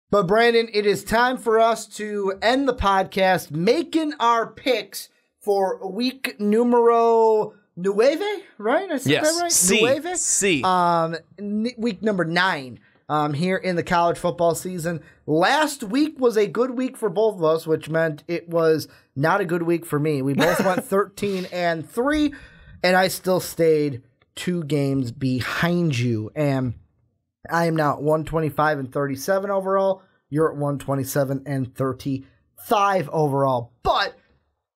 But Brandon, it is time for us to end the podcast making our picks for week numero nueve, right? I said that right? C. Week number 9 here in the college football season. Last week was a good week for both of us, which meant it was not a good week for me. We both went 13-3, and I still stayed 2 games behind you. And I am now at 125-37 overall. You're at 127-35 overall. But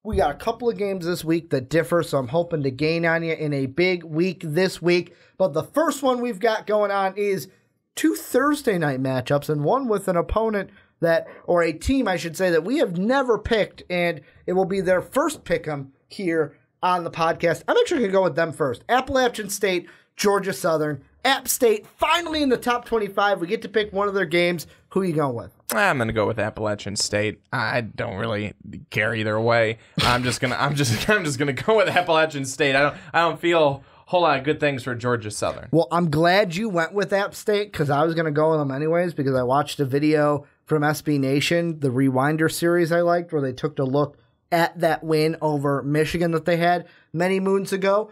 we got a couple of games this week that differ, so I'm hoping to gain on you in a big week this week. But the first one we've got going on is 2 Thursday night matchups, and one with an opponent that, or a team, I should say, that we have never picked, and it will be their first pick'em here on the podcast. I'm actually going to go with them first. Appalachian State, Georgia Southern. App State finally in the top 25. We get to pick one of their games. Who are you going with? I'm going to go with Appalachian State. I don't really care either way. I'm just going to go with Appalachian State. I don't feel a whole lot of good things for Georgia Southern. Well, I'm glad you went with App State because I was going to go with them anyways because I watched a video from SB Nation, the Rewinder series I liked, where they took a look at that win over Michigan that they had many moons ago.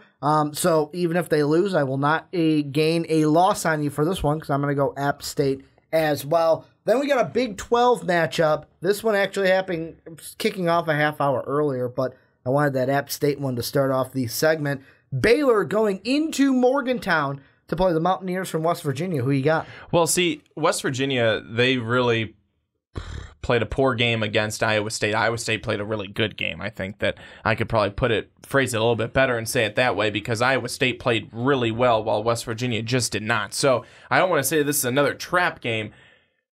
So even if they lose, I will not gain a loss on you for this one because I'm going to go App State as well. Then we got a Big 12 matchup. This one actually happening, kicking off a half hour earlier, but I wanted that App State one to start off the segment. Baylor going into Morgantown to play the Mountaineers from West Virginia. Who you got? Well, see, West Virginia, they really played a poor game against Iowa State. Iowa State played a really good game. I think that I could probably phrase it a little bit better and say it that way because Iowa State played really well while West Virginia just did not. So I don't want to say this is another trap game.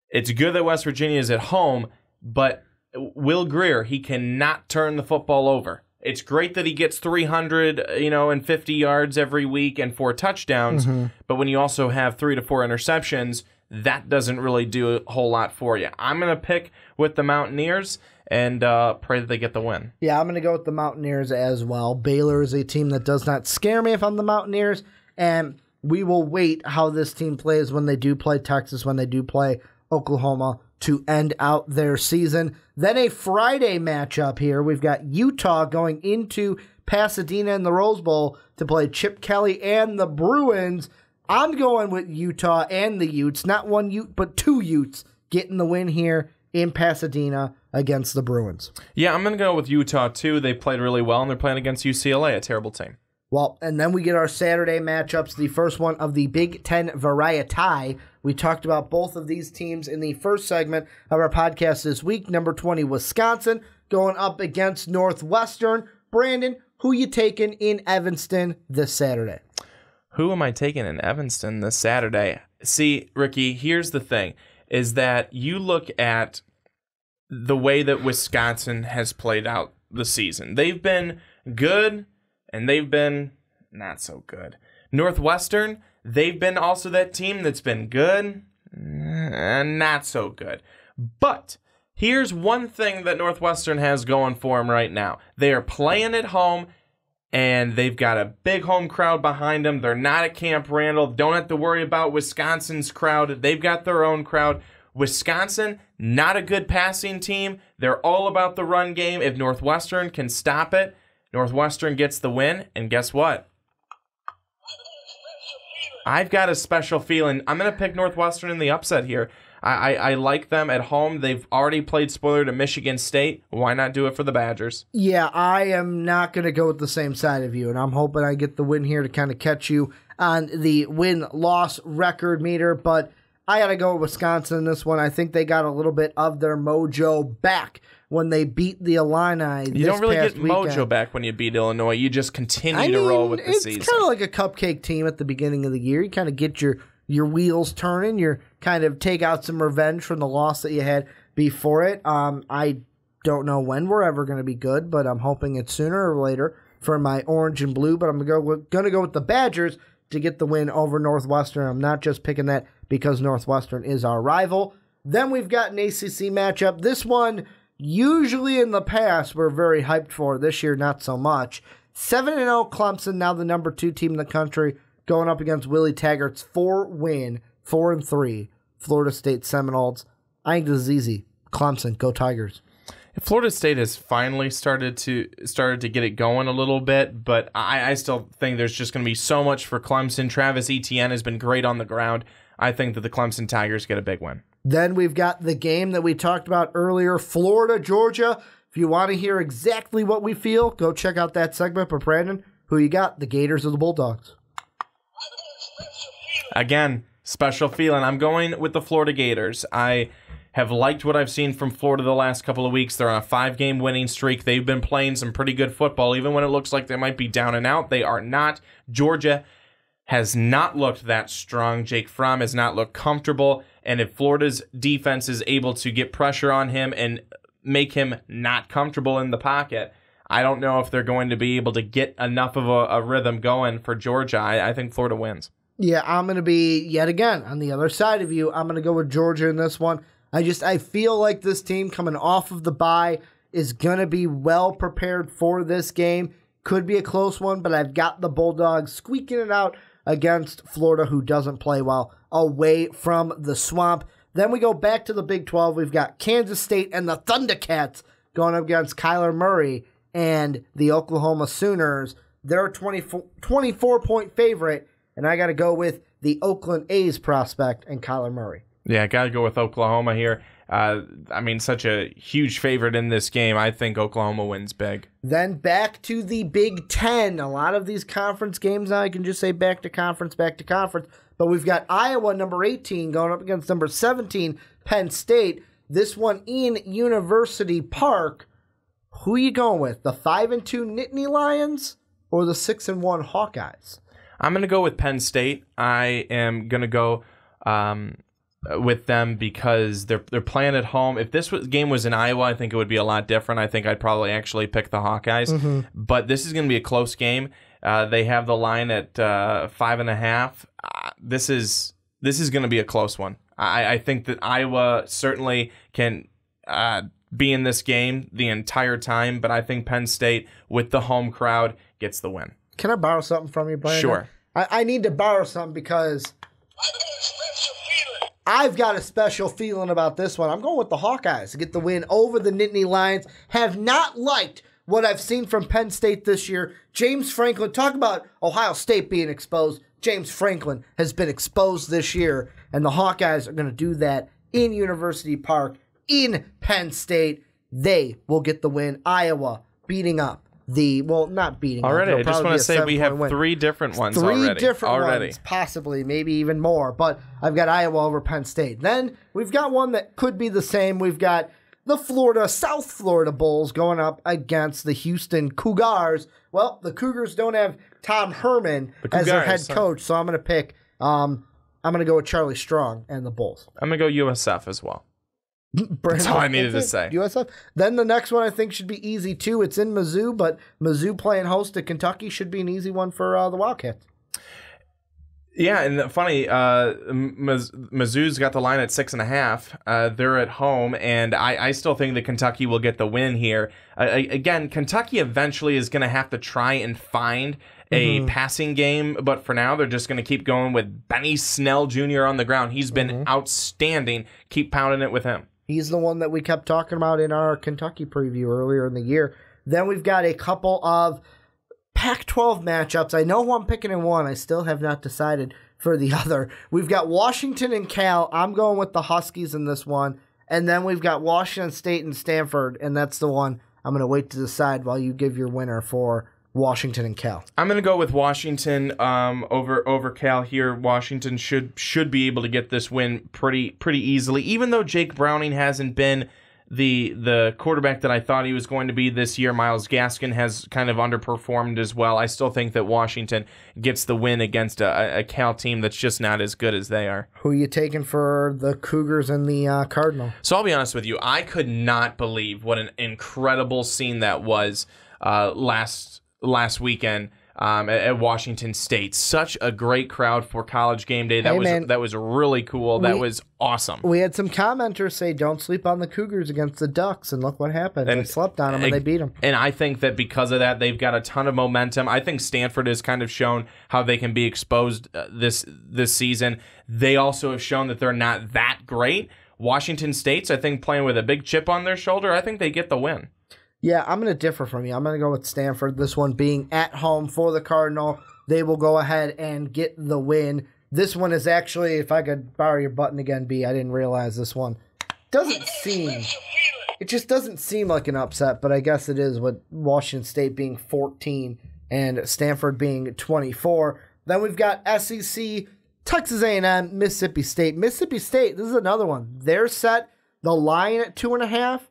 It's good that West Virginia is at home, but Will Grier, he cannot turn the football over. It's great that he gets 300, and 50 yards every week and 4 touchdowns, but when you also have 3 to 4 interceptions, that doesn't really do a whole lot for you. I'm going to pick with the Mountaineers and pray that they get the win. Yeah, I'm going to go with the Mountaineers as well. Baylor is a team that does not scare me if I'm the Mountaineers, and we will wait how this team plays when they do play Texas, when they do play Oklahoma to end out their season. Then a Friday matchup here. We've got Utah going into Pasadena in the Rose Bowl to play Chip Kelly and the Bruins. I'm going with Utah and the Utes, not one Ute, but 2 Utes getting the win here in Pasadena against the Bruins. Yeah, I'm going to go with Utah too. They played really well, and they're playing against UCLA, a terrible team. Well, and then we get our Saturday matchups, the first one of the Big Ten Variety. We talked about both of these teams in the first segment of our podcast this week. Number 20, Wisconsin, going up against Northwestern. Brandon, who you taking in Evanston this Saturday? Who am I taking in Evanston this Saturday? See, Ricky, here's the thing, is that you look at the way that Wisconsin has played out the season. They've been good, and they've been not so good. Northwestern, they've been also that team that's been good and not so good. But here's one thing that Northwestern has going for them right now. They are playing at home, and they've got a big home crowd behind them. They're not at Camp Randall. Don't have to worry about Wisconsin's crowd. They've got their own crowd. Wisconsin, not a good passing team. They're all about the run game. If Northwestern can stop it, Northwestern gets the win, and guess what? I've got a special feeling. I'm going to pick Northwestern in the upset here. I like them at home. They've already played spoiler to Michigan State. Why not do it for the Badgers? Yeah, I am not going to go with the same side of you, and I'm hoping I get the win here to kind of catch you on the win-loss record meter, but I got to go with Wisconsin in this one. I think they got a little bit of their mojo back when they beat the Illini. You don't really get weekend. Mojo back when you beat Illinois. You just continue to roll with the season. It's kind of like a cupcake team at the beginning of the year. You kind of get your wheels turning. You kind of take out some revenge from the loss that you had before it. I don't know when we're ever going to be good, but I'm hoping it's sooner or later for my orange and blue. But I'm going to go with the Badgers to get the win over Northwestern. I'm not just picking that because Northwestern is our rival. Then we've got an ACC matchup. This one, usually in the past, we're very hyped for. This year, not so much. 7-0 Clemson, now the number 2 team in the country, going up against Willie Taggart's 4-3 Florida State Seminoles. I think this is easy. Clemson, go Tigers. Florida State has finally started to get it going a little bit, but I still think there's just going to be so much for Clemson. Travis Etienne has been great on the ground. I think that the Clemson Tigers get a big win. Then we've got the game that we talked about earlier, Florida, Georgia. If you want to hear exactly what we feel, go check out that segment. But Brandon, who you got? The Gators or the Bulldogs? Again, special feeling. I'm going with the Florida Gators. I have liked what I've seen from Florida the last couple of weeks. They're on a 5-game winning streak. They've been playing some pretty good football. Even when it looks like they might be down and out, they are not. Georgia has not looked that strong. Jake Fromm has not looked comfortable. And if Florida's defense is able to get pressure on him and make him not comfortable in the pocket, I don't know if they're going to be able to get enough of a rhythm going for Georgia. I think Florida wins. Yeah, I'm going to be, yet again, on the other side of you. I'm going to go with Georgia in this one. I feel like this team coming off of the bye is going to be well prepared for this game. Could be a close one, but I've got the Bulldogs squeaking it out against Florida, who doesn't play well, away from the Swamp. Then we go back to the Big 12. We've got Kansas State and the Thundercats going up against Kyler Murray and the Oklahoma Sooners. They're a 24-point favorite, and I got to go with the Oakland A's prospect and Kyler Murray. Yeah, got to go with Oklahoma here. Such a huge favorite in this game. I think Oklahoma wins big. Then back to the Big Ten. A lot of these conference games now, I can just say back to conference. But we've got Iowa, number 18, going up against number 17, Penn State. This one in University Park. Who are you going with? The 5-2 Nittany Lions or the 6-1 Hawkeyes? I'm going to go with Penn State. I am going to go with them because they're playing at home. If this game was in Iowa, I think it would be a lot different. I think I'd probably actually pick the Hawkeyes. Mm-hmm. But this is going to be a close game. They have the line at 5.5. This is going to be a close one. I think that Iowa certainly can be in this game the entire time, but I think Penn State, with the home crowd, gets the win. Can I borrow something from you, Brandon? Sure. I need to borrow something because I've got a special feeling about this one. I'm going with the Hawkeyes to get the win over the Nittany Lions. Have not liked what I've seen from Penn State this year. James Franklin, talk about Ohio State being exposed. James Franklin has been exposed this year, and the Hawkeyes are going to do that in University Park in Penn State. They will get the win. Iowa beating up not beating already. up. I just want to say we have 3 different ones already. 3 different ones, possibly, maybe even more. But I've got Iowa over Penn State. Then we've got one that could be the same. We've got the South Florida Bulls going up against the Houston Cougars. Well, the Cougars don't have Tom Herman as their head coach, so I'm going to pick. I'm going to go with Charlie Strong and the Bulls. I'm going to go USF as well. That's all I needed to say. USF. Then the next one I think should be easy too. It's in Mizzou, but Mizzou playing host to Kentucky should be an easy one for the Wildcats. Yeah, and funny, Mizzou's got the line at 6.5. They're at home, and I still think that Kentucky will get the win here. Again, Kentucky eventually is going to have to try and find a passing game, but for now they're just going to keep going with Benny Snell Jr. on the ground. He's been outstanding. Keep pounding it with him. He's the one that we kept talking about in our Kentucky preview earlier in the year. Then we've got a couple of Pac-12 matchups. I know who I'm picking in one. I still have not decided for the other. We've got Washington and Cal. I'm going with the Huskies in this one. And then we've got Washington State and Stanford, and that's the one I'm going to wait to decide while you give your winner for Washington and Cal. I'm going to go with Washington over Cal here. Washington should be able to get this win pretty easily, even though Jake Browning hasn't been the quarterback that I thought he was going to be this year. Myles Gaskin has kind of underperformed as well. I still think that Washington gets the win against a Cal team that's just not as good as they are. Who are you taking for the Cougars and the Cardinal? So I'll be honest with you. I could not believe what an incredible scene that was last weekend at Washington State. Such a great crowd for College Game Day. That was really cool. That was awesome. We had some commenters say, don't sleep on the Cougars against the Ducks, and look what happened. They slept on them, and they beat them. And I think that because of that, they've got a ton of momentum. I think Stanford has kind of shown how they can be exposed this season. They also have shown that they're not that great. Washington State's, I think, playing with a big chip on their shoulder. I think they get the win. Yeah, I'm going to differ from you. I'm going to go with Stanford. This one being at home for the Cardinal. They will go ahead and get the win. This one is actually, if I could borrow your button again, B, I didn't realize this one. It just doesn't seem like an upset, but I guess it is with Washington State being 14 and Stanford being 24. Then we've got SEC, Texas A&M, Mississippi State. Mississippi State, this is another one. They're set the line at 2.5,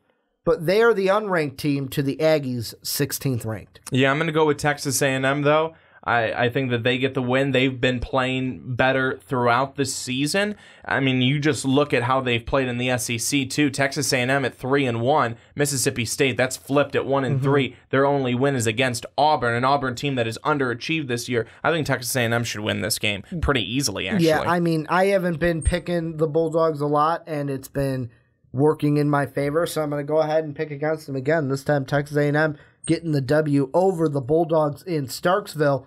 but they are the unranked team to the Aggies' 16th ranked. Yeah, I'm going to go with Texas A&M, though. I think that they get the win. They've been playing better throughout the season. I mean, you just look at how they've played in the SEC, too. Texas A&M at 3-1. Mississippi State, that's flipped at 1-3. Their only win is against Auburn, an Auburn team that has underachieved this year. I think Texas A&M should win this game pretty easily, actually. Yeah, I mean, I haven't been picking the Bulldogs a lot, and it's been working in my favor, so I'm going to go ahead and pick against them again. This time, Texas A&M getting the W over the Bulldogs in Starksville.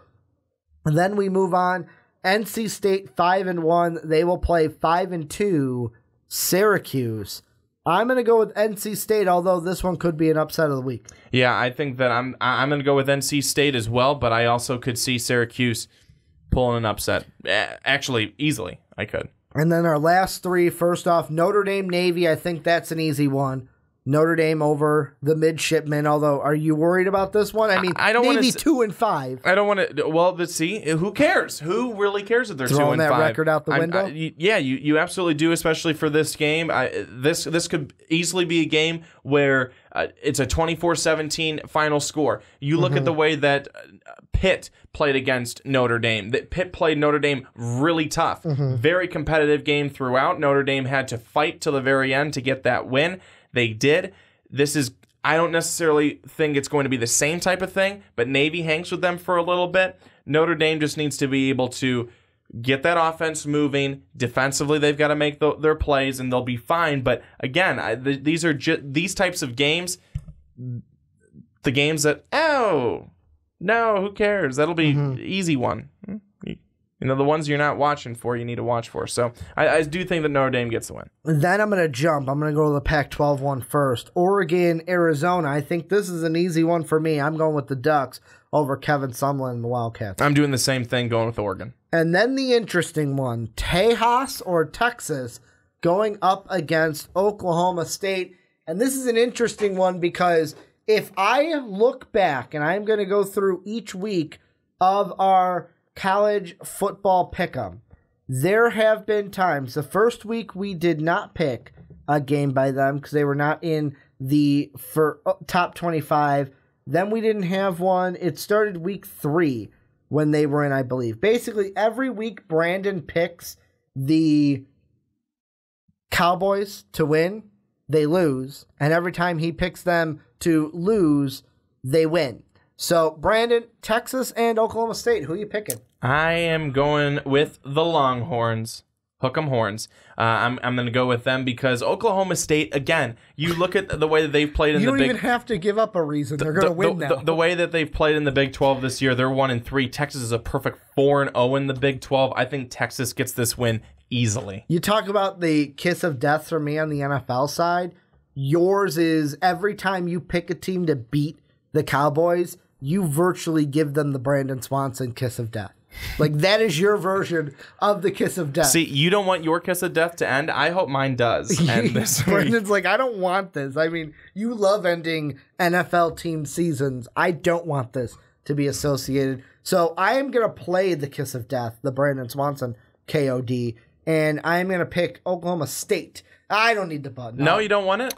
And then we move on. NC State 5-1. They will play 5-2 Syracuse. I'm going to go with NC State, although this one could be an upset of the week. Yeah, I think that I'm going to go with NC State as well, but I also could see Syracuse pulling an upset. Actually, easily, I could. And then our last three, first off, Notre Dame Navy. I think that's an easy one. Notre Dame over the midshipmen. Although, are you worried about this one? I mean, I don't Navy 2-5. I don't want to. Well, let's see. Who cares? Who really cares if they're 2-5? Throwing that record out the window. Yeah, you absolutely do, especially for this game. This could easily be a game where it's a 24-17 final score. You look at the way that Pitt played against Notre Dame. Pitt played Notre Dame really tough. Very competitive game throughout. Notre Dame had to fight till the very end to get that win. They did. I don't necessarily think it's going to be the same type of thing, but Navy hangs with them for a little bit. Notre Dame just needs to be able to get that offense moving. Defensively, they've got to make their plays, and they'll be fine. But again, these are these types of games, the games that, no, who cares? That'll be easy one. The ones you're not watching for, you need to watch for. So I do think that Notre Dame gets the win. Then I'm going to jump. I'm going to go to the Pac-12 one first. Oregon, Arizona. I think this is an easy one for me. I'm going with the Ducks over Kevin Sumlin and the Wildcats. I'm doing the same thing, going with Oregon. And then the interesting one, Tejas or Texas going up against Oklahoma State. And this is an interesting one because if I look back, and I'm going to go through each week of our college football pick'em, there have been times. The first week we did not pick a game by them because they were not in the top 25. Then we didn't have one. It started week 3 when they were in, I believe. Basically, every week Brandon picks the Cowboys to win, they lose. And every time he picks them to lose, they win. So, Brandon, Texas and Oklahoma State, who are you picking? I am going with the Longhorns. Hook 'em horns. I'm going to go with them because Oklahoma State, again, you look at the way that they've played in the Big... You don't even have to give up a reason. They're going to win now. The way that they've played in the Big 12 this year, they're 1-3. Texas is a perfect 4-0 in the Big 12. I think Texas gets this win easily. You talk about the kiss of death for me on the NFL side. Yours is every time you pick a team to beat the Cowboys, you virtually give them the Brandon Swanson kiss of death. Like, that is your version of the kiss of death. See, you don't want your kiss of death to end. I hope mine does end this week. Brandon's like, I don't want this. I mean, you love ending NFL team seasons. I don't want this to be associated. So I am going to play the kiss of death, the Brandon Swanson KOD, and I am going to pick Oklahoma State. I don't need the button. No, you don't want it?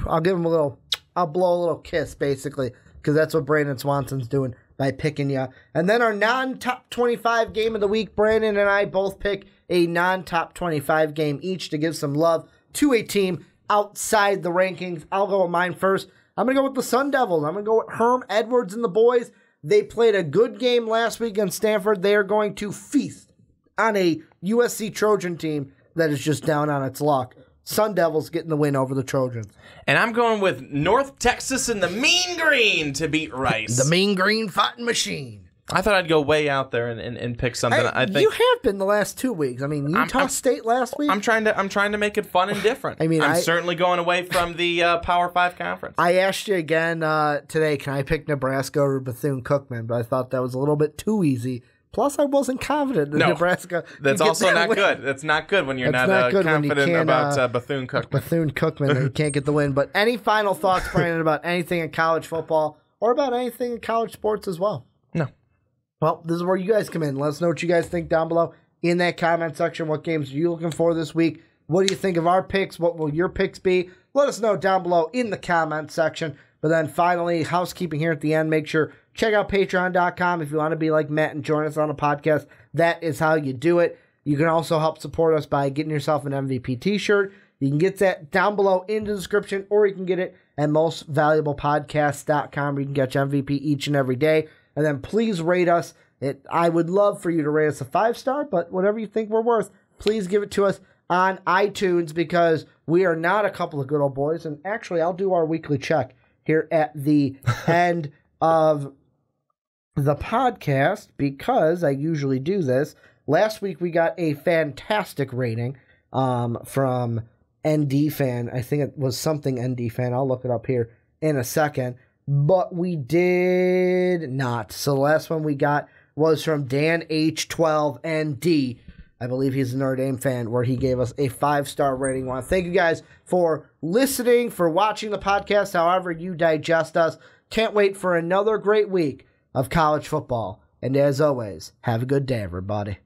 I'll give him I'll blow a little kiss, basically, because that's what Brandon Swanson's doing by picking you. And then our non-top 25 game of the week, Brandon and I both pick a non-top 25 game each to give some love to a team outside the rankings. I'll go with mine first. I'm going to go with the Sun Devils. I'm going to go with Herm Edwards and the boys. They played a good game last week against Stanford. They are going to feast on a USC Trojan team that is just down on its luck. Sun Devils getting the win over the Trojans. And I'm going with North Texas and the Mean Green to beat Rice. The Mean Green Fighting Machine. I thought I'd go way out there and pick something. I think you have been the last 2 weeks. I mean, Utah State last week. I'm trying to make it fun and different. I mean, I'm certainly going away from the Power 5 conference. I asked you again today, can I pick Nebraska or Bethune-Cookman? But I thought that was a little bit too easy. Plus, I wasn't confident in Nebraska. That's also not good. That's not good when you're not confident about Bethune-Cookman. Bethune-Cookman, you can't get the win. But any final thoughts, Brandon, about anything in college football or about anything in college sports as well? No. Well, this is where you guys come in. Let us know what you guys think down below in that comment section. What games are you looking for this week? What do you think of our picks? What will your picks be? Let us know down below in the comment section. But then finally, housekeeping here at the end. Make sure check out patreon.com if you want to be like Matt and join us on a podcast. That is how you do it. You can also help support us by getting yourself an MVP t-shirt. You can get that down below in the description, or you can get it at mostvaluablepodcast.com where you can get your MVP each and every day. And then please rate us. I would love for you to rate us a 5-star, but whatever you think we're worth, please give it to us on iTunes because we are not a couple of good old boys. And actually, I'll do our weekly check here at the end of the podcast because I usually do this. Last week, we got a fantastic rating from ND Fan. I think it was something ND Fan. I'll look it up here in a second. But we did not. So the last one we got was from Dan H12ND. I believe he's a Notre Dame fan, where he gave us a 5-star rating. I want to thank you guys for listening, for watching the podcast, however you digest us. Can't wait for another great week of college football. And as always, have a good day, everybody.